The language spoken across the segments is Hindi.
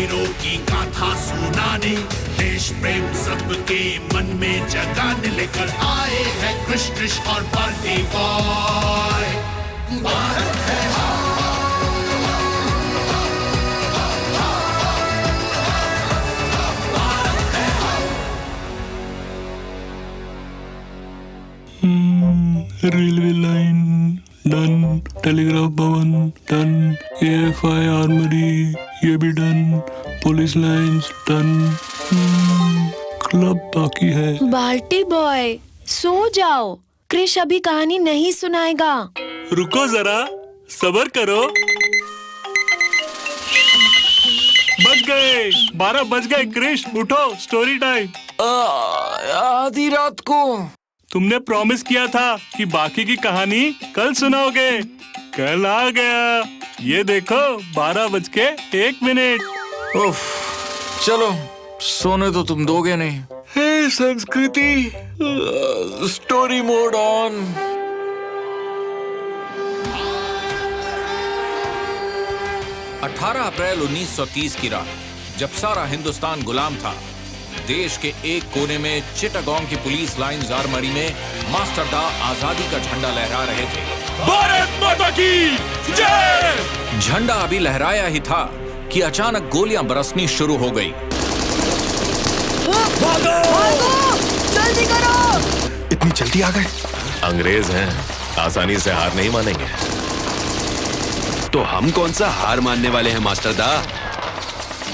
हीरो की गाथा सुनाने, देश प्रेम सबके मन में जगाने लेकर आए हैं कृष्ण और पार्टी बॉय। भारत है railway line done, telegraph Bhavan done, AFI armoury ये भी done, police lines done, club बाकी है। बाल्टी बॉय सो जाओ, क्रिश अभी कहानी नहीं सुनाएगा। रुको जरा, सब्र करो। बज गए 12 बज गए। क्रिश उठो, स्टोरी टाइम। आधी रात को तुमने प्रॉमिस किया था कि बाकी की कहानी कल सुनाओगे। कल आ गया, ये देखो 12:01। उफ, चलो सोने तो तुम दोगे नहीं। हे संस्कृति, स्टोरी मोड ऑन। अप्रैल 1930 की रात, जब सारा हिंदुस्तान गुलाम था, देश के एक कोने में चिटागोंग की पुलिस लाइंस आर्मरी में मास्टर दा आजादी का झंडा लहरा रहे थे। भारत माता की जय! झंडा अभी लहराया ही था कि अचानक गोलियां बरसनी शुरू हो गई। भागो! जल्दी करो! इतनी जल्दी आ गए? अंग्रेज हैं, आसानी से हार नहीं मानेंगे। तो हम कौन सा हार मानने वाले हैं मास्टर दा?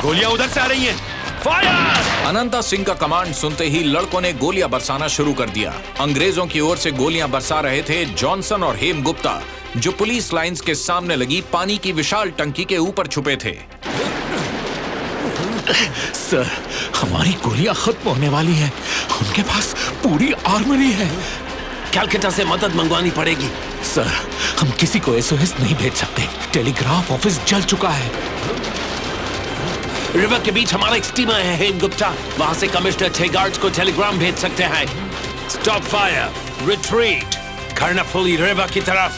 गोलियां उधर से आ रही हैं। फायर! अनंता सिंह का कमांड सुनते ही लड़कों ने गोलियां बरसाना शुरू कर दिया। अंग्रेजों की ओर से गोलियां बरसा रहे थे जॉनसन और हेम गुप्ता, जो पुलिस लाइंस के सामने लगी पानी की विशाल टंकी के ऊपर छुपे थे। सर, हमारी गोलियां खत्म होने वाली हैं। उनके पास पूरी आर्मरी है। कलकत्ता से मदद मंगवानी पड़ेगी। सर, हम किसी को एसओएस नहीं भेज सकते। टेलीग्राफ ऑफिस जल चुका है। रिवर के बीच हमारा एक स्टीमर है हेम गुप्ता, वहां से कमिश्नर टेगार्ड्स को टेलीग्राम भेज सकते हैं। Stop fire, retreat, Karnaphuli river की तरफ।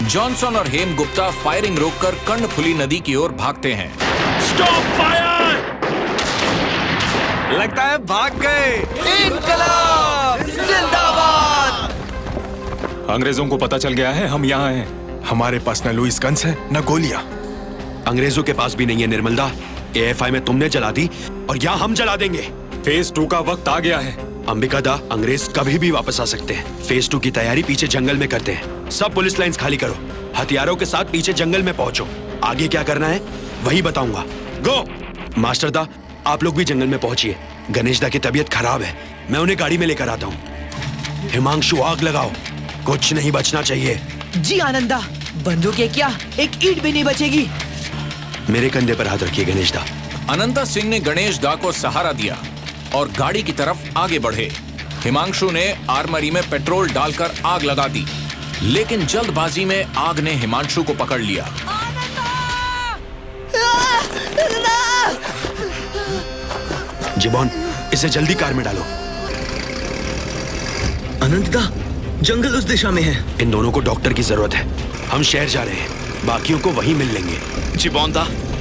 जॉनसन और हेम गुप्ता फायरिंग रोककर कर्णफुली नदी की ओर भागते हैं। Stop fire! लगता है भाग गए। इनकलाब जिंदाबाद! अंग्रेजों को पता चल गया है हम यहाँ हैं। हमारे पास न लुइस गन्स है न गोलियां। अंग्रेजों के पास भी नहीं है निर्मलदा। एएफआई में तुमने जला दी और यहाँ हम जला देंगे। फेज 2 का वक्त आ गया है। अंबिका दा, अंग्रेज कभी भी वापस आ सकते हैं। फेज 2 की तैयारी पीछे जंगल में करते हैं। सब पुलिस लाइंस खाली करो, हथियारों के साथ पीछे जंगल में पहुंचो। आगे क्या करना है वही बताऊंगा। गो! मास्टर दा, आप लोग भी जंगल में पहुंचिए। गणेश दा की तबीयत खराब है, मैं उन्हें गाड़ी में लेकर आता हूँ। हिमांशु, आग लगाओ, कुछ नहीं बचना चाहिए। जी आनंदा, बंदूकें क्या, एक ईंट भी नहीं बचेगी। मेरे कंधे पर हाथ रखिए गणेश दा। अनंता सिंह ने गणेश दा को सहारा दिया और गाड़ी की तरफ आगे बढ़े। हिमांशु ने आर्मरी में पेट्रोल डालकर आग लगा दी, लेकिन जल्दबाजी में आग ने हिमांशु को पकड़ लिया। जिबॉन, इसे जल्दी कार में डालो। अनंता, जंगल उस दिशा में है। इन दोनों को डॉक्टर की जरूरत है। हम शहर जा रहे हैं, बाकियों को वहीं मिल लेंगे। जिबॉन,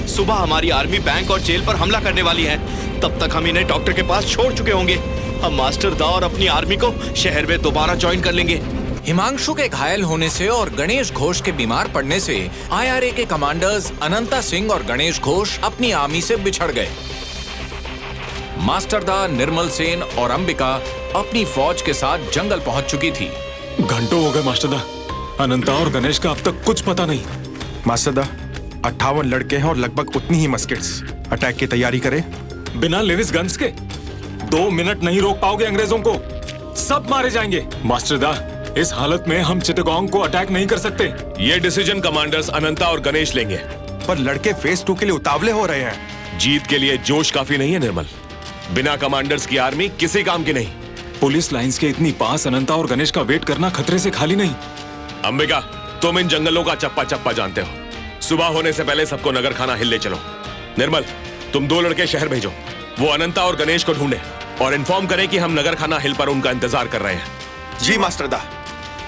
सुबह हमारी आर्मी बैंक और जेल पर हमला करने वाली है। तब तक हम इन्हें डॉक्टर के पास छोड़ चुके होंगे। हम मास्टर दा और अपनी आर्मी को शहर में दोबारा ज्वाइन कर लेंगे। हिमांशु के घायल होने से और गणेश घोष के बीमार पड़ने से आईआरए के कमांडर्स अनंता सिंह और गणेश घोष अपनी आर्मी से बिछड़ गए। मास्टर दा, निर्मल सेन और अंबिका अपनी फौज के साथ जंगल पहुंच चुकी थी। घंटों हो गए मास्टर दा, अनंता और गणेश का अब तक कुछ पता नहीं। मास्टर दा, 58 लड़के हैं और लगभग उतनी ही मस्केट्स। अटैक की तैयारी करें। बिना लेविस गन्स के 2 मिनट नहीं रोक पाओगे अंग्रेजों को, सब मारे जाएंगे। मास्टर दा, इस हालत में हम चिटागोंग को अटैक नहीं कर सकते। ये डिसीजन कमांडर्स अनंता और गणेश लेंगे। पर लड़के फेज 2 के लिए उतावले हो रहे हैं। जीत के लिए जोश काफी नहीं है निर्मल। बिना कमांडर्स की आर्मी किसी काम की नहीं। पुलिस लाइंस के इतनी पास अनंता और गणेश का वेट करना खतरे से खाली नहीं। अंबिका, तुम इन जंगलों का चप्पा चप्पा जानते हो। सुबह होने से पहले सबको नगर खाना हिल ले चलो। निर्मल, तुम 2 लड़के शहर भेजो, वो अनंता और गणेश को ढूंढे और इन्फॉर्म करें कि हम नगर खाना हिल पर उनका इंतजार कर रहे हैं। जी मास्टर दा।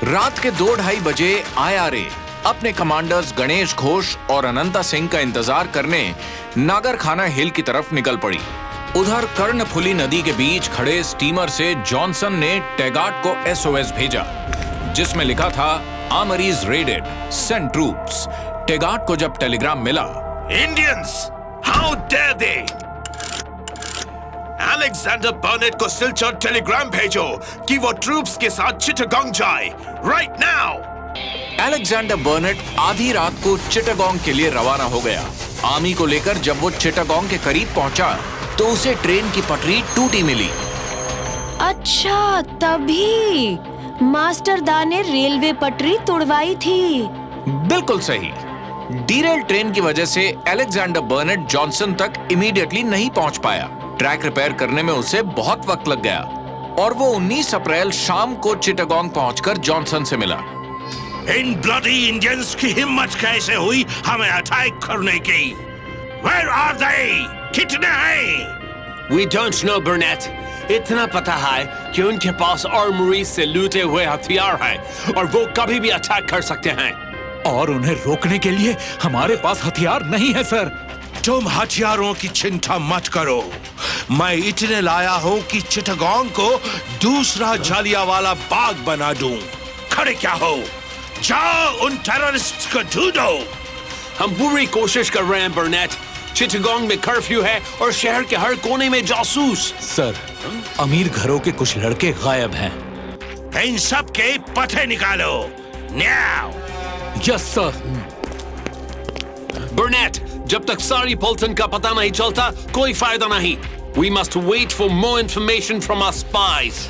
रात के 2-2:30 बजे आईआरए अपने कमांडर्स गणेश घोष और अनंता सिंह का इंतजार करने नागरखाना हिल की तरफ निकल पड़ी। उधर कर्णफुली नदी के बीच खड़े स्टीमर से जॉनसन ने टैगार्ट को SOS भेजा, जिसमें लिखा था armouries raided, send troops. Taggart को जब टेलीग्राम मिला, Indians, how dare they! Alexander Burnett को सिलचर टेलीग्राम भेजो कि वो ट्रूप्स के साथ चिटागोंग जाए, राइट नाउ! अलेक्जेंडर बर्नेट आधी रात को चिटागोंग के लिए रवाना हो गया। आर्मी को लेकर जब वो चिटागोंग के करीब पहुंचा तो उसे ट्रेन की पटरी टूटी मिली। अच्छा, तभी मास्टर दा ने रेलवे पटरी तोड़वाई थी। बिल्कुल सही। डीरेल ट्रेन की वजह से अलेक्जेंडर बर्नेट जॉनसन तक इमीडिएटली नहीं पहुंच पाया। ट्रैक रिपेयर करने में उसे बहुत वक्त लग गया और वो 19 अप्रैल शाम को चिटागोंग पहुंचकर जॉनसन से मिला। इन ब्लडी इंडियंस की हिम्मत कैसे हुई हमें अटैक करने की? Where are they? कितने हैं? We don't know, Burnett. इतना पता है कि उनके पास आर्मरी से लूटे हुए हथियार हैं और वो कभी भी अटैक कर सकते हैं। और उन्हें रोकने के लिए हमारे पास हथियार नहीं है सर। तुम हथियारों की चिंता मत करो, मैं इतने लाया हूँ कि चिटागोंग को दूसरा जालियांवाला बाग बना दूं। खड़े क्या हो, जाओ उन टेररिस्ट को ढूंढो। हम पूरी कोशिश कर रहे हैं बर्नेट। चिटागोंग में कर्फ्यू है और शहर के हर कोने में जासूस। सर, अमीर घरों के कुछ लड़के गायब हैं। इन सब के पते निकालो, नाउ। Yes sir. बर्नेट, जब तक सारी पल्टन का पता नहीं चलता कोई फायदा नहीं। We must wait for more information from our spies.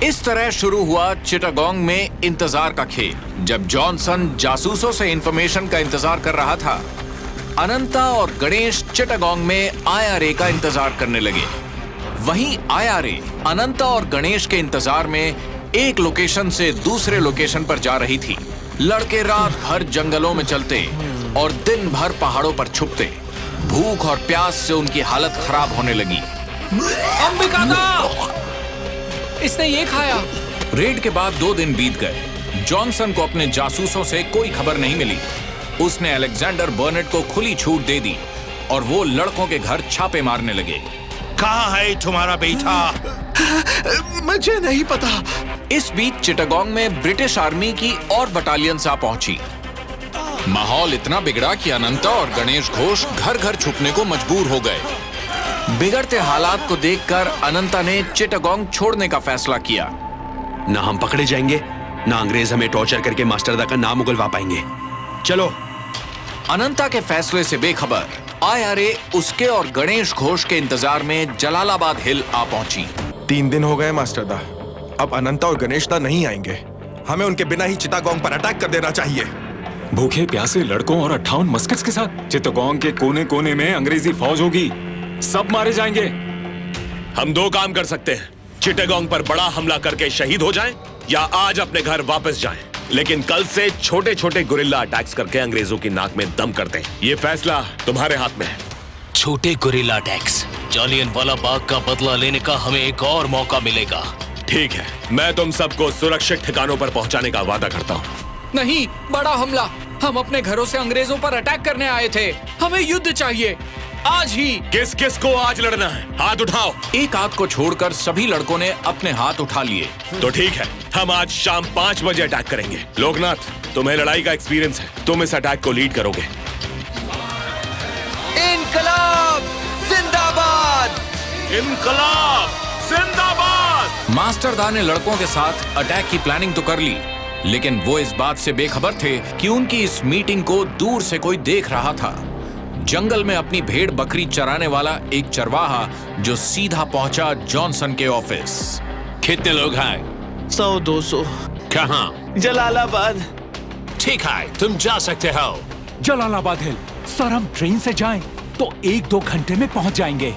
इस तरह शुरू हुआ चिटागोंग में इंतजार का खेल। जब जॉनसन जासूसों से इंफॉर्मेशन का इंतजार कर रहा था, अनंता और गणेश चिटागोंग में IRA का इंतजार करने लगे। वहीं IRA अनंता और गणेश के इंतजार में एक लोकेशन से दूसरे लोकेशन पर जा रही थी। लड़के रात भर जंगलों में चलते और दिन भर पहाड़ों पर छुपते। भूख और प्यास से उनकी हालत खराब होने लगी। अंबिका दा! इसने ये खाया। रेड के बाद 2 दिन बीत गए। जॉनसन को अपने जासूसों से कोई खबर नहीं मिली। उसने अलेक्जेंडर बर्नेट को खुली छूट दे दी और वो लड़कों के घर छापे मारने लगे। कहाँ है तुम्हारा बेटा? मुझे नहीं पता। इस बीच चिटागोंग में ब्रिटिश आर्मी की और बटालियंस आ पहुंची। माहौल इतना बिगड़ा कि अनंता और गणेश घोष घर घर छुपने को मजबूर हो गए। बिगड़ते हालात को देखकर अनंता ने चिटागोंग छोड़ने का फैसला किया। ना हम पकड़े जाएंगे, ना अंग्रेज हमें टॉर्चर करके मास्टरदा का नाम उगलवा पाएंगे। चलो। अनंता के फैसले से बेखबर IRA उसके और गणेश घोष के इंतजार में जलालाबाद हिल आ पहुंची। 3 दिन हो गए मास्टरदा, अब अनंता और गणेश दा नहीं आएंगे। हमें उनके बिना ही चिटागोंग पर अटैक कर देना चाहिए। भूखे प्यासे लड़कों और 58 मस्कट्स के साथ चिटागोंग के कोने कोने में अंग्रेजी फौज होगी। सब मारे जाएंगे। हम 2 काम कर सकते हैं, चिटागोंग पर बड़ा हमला करके शहीद हो जाएं या आज अपने घर वापस जाएं। लेकिन कल से छोटे छोटे गुरिल्ला अटैक्स करके अंग्रेजों की नाक में दम करते हैं। ये फैसला तुम्हारे हाथ में है। छोटे गुरिल्ला अटैक्स, जालियनवाला बाग का बदला लेने का हमें एक और मौका मिलेगा। ठीक है, मैं तुम सबको सुरक्षित ठिकानों पर पहुंचाने का वादा करता हूँ। नहीं, बड़ा हमला। हम अपने घरों से अंग्रेजों पर अटैक करने आए थे। हमें युद्ध चाहिए, आज ही। किस किस को आज लड़ना है? हाथ उठाओ। एक हाथ को छोड़कर सभी लड़कों ने अपने हाथ उठा लिए। तो ठीक है, हम आज शाम 5 बजे अटैक करेंगे। लोकनाथ, तुम्हें लड़ाई का एक्सपीरियंस है, तुम इस अटैक को लीड करोगे। इनकलाब जिंदाबाद! इनकलाब जिंदाबाद! मास्टर दा ने लड़कों के साथ अटैक की प्लानिंग तो कर ली, लेकिन वो इस बात से बेखबर थे कि उनकी इस मीटिंग को दूर से कोई देख रहा था। जंगल में अपनी भेड़ बकरी चराने वाला एक चरवाहा जो सीधा पहुंचा जॉनसन के ऑफिस। कितने लोग हैं? 100-200। कहाँ? जलालाबाद। ठीक है, तुम जा सकते हो। जलालाबाद हिल। सर, हम ट्रेन से जाएं तो 1-2 घंटे में पहुंच जाएंगे।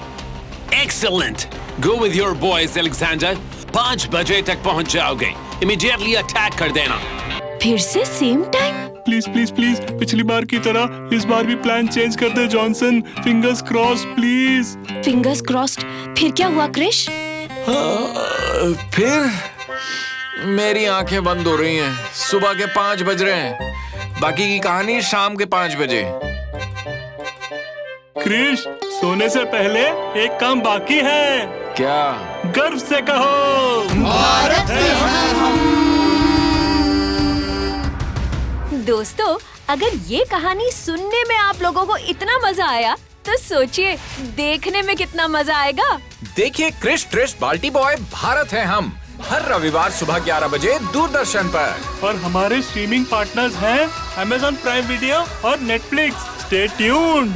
Excellent. Go with your boys, Alexander. 5 बजे तक पहुंच जाओगे। Immediately attack कर देना। फिर से same time? Please please please, पिछली बार की तरह इस बार भी प्लान चेंज कर दे Johnson. Fingers cross please. Fingers crossed. फिर क्या हुआ क्रिश? फिर मेरी आंखें बंद हो रही हैं। सुबह के 5 बज रहे हैं। बाकी की कहानी शाम के 5 बजे। क्रिश, सोने से पहले एक काम बाकी है। क्या? गर्व से कहो, भारत के हैं। दोस्तों, अगर ये कहानी सुनने में आप लोगों को इतना मजा आया तो सोचिए देखने में कितना मजा आएगा। देखिए क्रिश ट्रिश बाल्टी बॉय भारत है हम, हर रविवार सुबह 11 बजे दूरदर्शन पर। और हमारे स्ट्रीमिंग पार्टनर्स हैं Amazon प्राइम वीडियो और Netflix। Stay tuned.